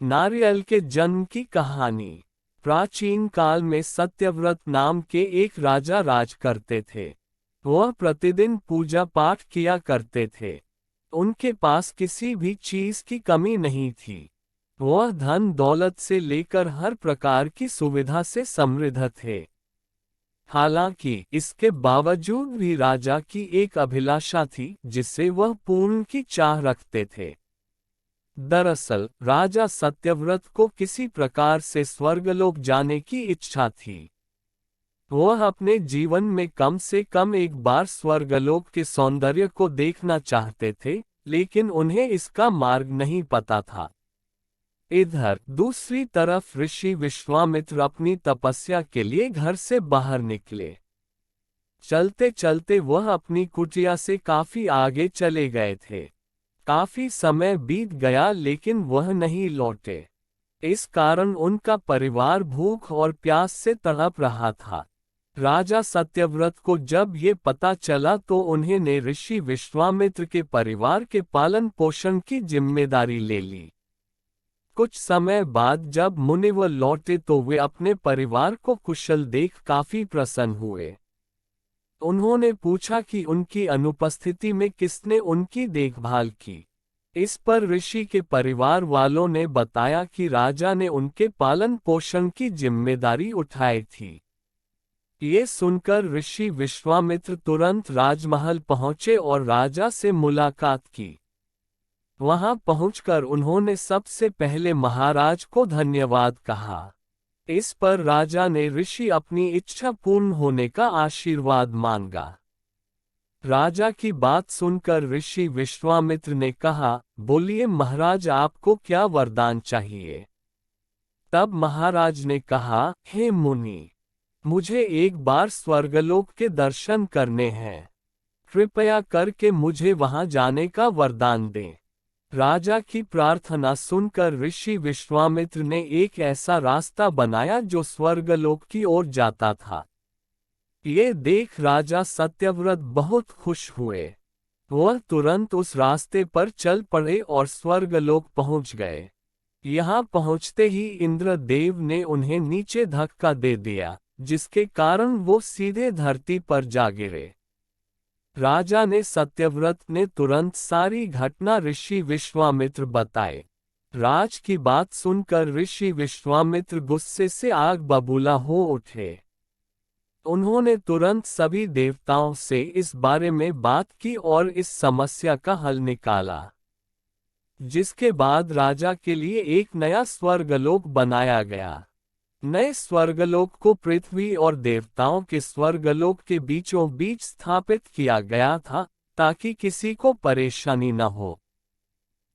नारियल के जन्म की कहानी। प्राचीन काल में सत्यव्रत नाम के एक राजा राज करते थे। वह प्रतिदिन पूजा पाठ किया करते थे। उनके पास किसी भी चीज की कमी नहीं थी। वह धन दौलत से लेकर हर प्रकार की सुविधा से समृद्ध थे। हालांकि इसके बावजूद भी राजा की एक अभिलाषा थी जिसे वह पूर्ण की चाह रखते थे। दरअसल राजा सत्यव्रत को किसी प्रकार से स्वर्गलोक जाने की इच्छा थी। वह अपने जीवन में कम से कम एक बार स्वर्गलोक के सौंदर्य को देखना चाहते थे, लेकिन उन्हें इसका मार्ग नहीं पता था। इधर दूसरी तरफ ऋषि विश्वामित्र अपनी तपस्या के लिए घर से बाहर निकले। चलते चलते वह अपनी कुटिया से काफी आगे चले गए थे। काफी समय बीत गया लेकिन वह नहीं लौटे। इस कारण उनका परिवार भूख और प्यास से तड़प रहा था। राजा सत्यव्रत को जब ये पता चला तो उन्हें ऋषि विश्वामित्र के परिवार के पालन पोषण की जिम्मेदारी ले ली। कुछ समय बाद जब मुनिवर लौटे तो वे अपने परिवार को कुशल देख काफी प्रसन्न हुए। उन्होंने पूछा कि उनकी अनुपस्थिति में किसने उनकी देखभाल की। इस पर ऋषि के परिवार वालों ने बताया कि राजा ने उनके पालन पोषण की जिम्मेदारी उठाई थी। ये सुनकर ऋषि विश्वामित्र तुरंत राजमहल पहुंचे और राजा से मुलाकात की। वहां पहुंचकर उन्होंने सबसे पहले महाराज को धन्यवाद कहा। इस पर राजा ने ऋषि अपनी इच्छा पूर्ण होने का आशीर्वाद मांगा। राजा की बात सुनकर ऋषि विश्वामित्र ने कहा, बोलिए महाराज, आपको क्या वरदान चाहिए। तब महाराज ने कहा, हे मुनि, मुझे एक बार स्वर्गलोक के दर्शन करने हैं। कृपया करके मुझे वहां जाने का वरदान दें। राजा की प्रार्थना सुनकर ऋषि विश्वामित्र ने एक ऐसा रास्ता बनाया जो स्वर्गलोक की ओर जाता था। ये देख राजा सत्यव्रत बहुत खुश हुए। वह तुरंत उस रास्ते पर चल पड़े और स्वर्गलोक पहुंच गए। यहाँ पहुंचते ही इंद्रदेव ने उन्हें नीचे धक्का दे दिया, जिसके कारण वो सीधे धरती पर जा गिरे। राजा ने सत्यव्रत ने तुरंत सारी घटना ऋषि विश्वामित्र बताए। राज की बात सुनकर ऋषि विश्वामित्र गुस्से से आग बबूला हो उठे। उन्होंने तुरंत सभी देवताओं से इस बारे में बात की और इस समस्या का हल निकाला, जिसके बाद राजा के लिए एक नया स्वर्गलोक बनाया गया। नए स्वर्गलोक को पृथ्वी और देवताओं के स्वर्गलोक के बीचों बीच स्थापित किया गया था, ताकि किसी को परेशानी न हो।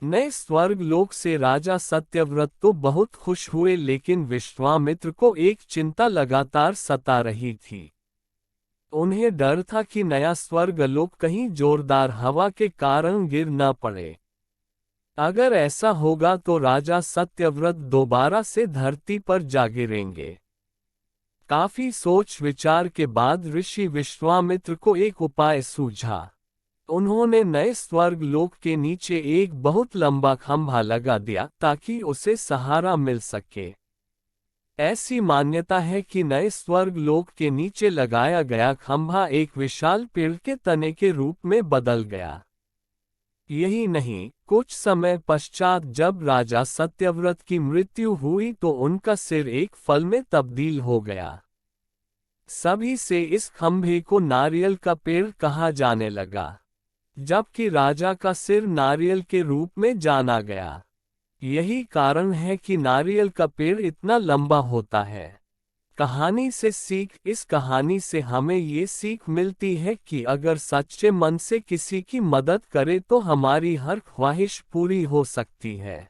नए स्वर्गलोक से राजा सत्यव्रत तो बहुत खुश हुए, लेकिन विश्वामित्र को एक चिंता लगातार सता रही थी। उन्हें डर था कि नया स्वर्गलोक कहीं जोरदार हवा के कारण गिर न पड़े। अगर ऐसा होगा तो राजा सत्यव्रत दोबारा से धरती पर जा गिरेंगे। काफी सोच विचार के बाद ऋषि विश्वामित्र को एक उपाय सूझा। उन्होंने नए स्वर्गलोक के नीचे एक बहुत लंबा खंभा लगा दिया ताकि उसे सहारा मिल सके। ऐसी मान्यता है कि नए स्वर्गलोक के नीचे लगाया गया खंभा एक विशाल पेड़ के तने के रूप में बदल गया। यही नहीं, कुछ समय पश्चात जब राजा सत्यव्रत की मृत्यु हुई तो उनका सिर एक फल में तब्दील हो गया। सभी से इस खंभे को नारियल का पेड़ कहा जाने लगा, जबकि राजा का सिर नारियल के रूप में जाना गया। यही कारण है कि नारियल का पेड़ इतना लंबा होता है। कहानी से सीख। इस कहानी से हमें ये सीख मिलती है कि अगर सच्चे मन से किसी की मदद करें तो हमारी हर ख्वाहिश पूरी हो सकती है।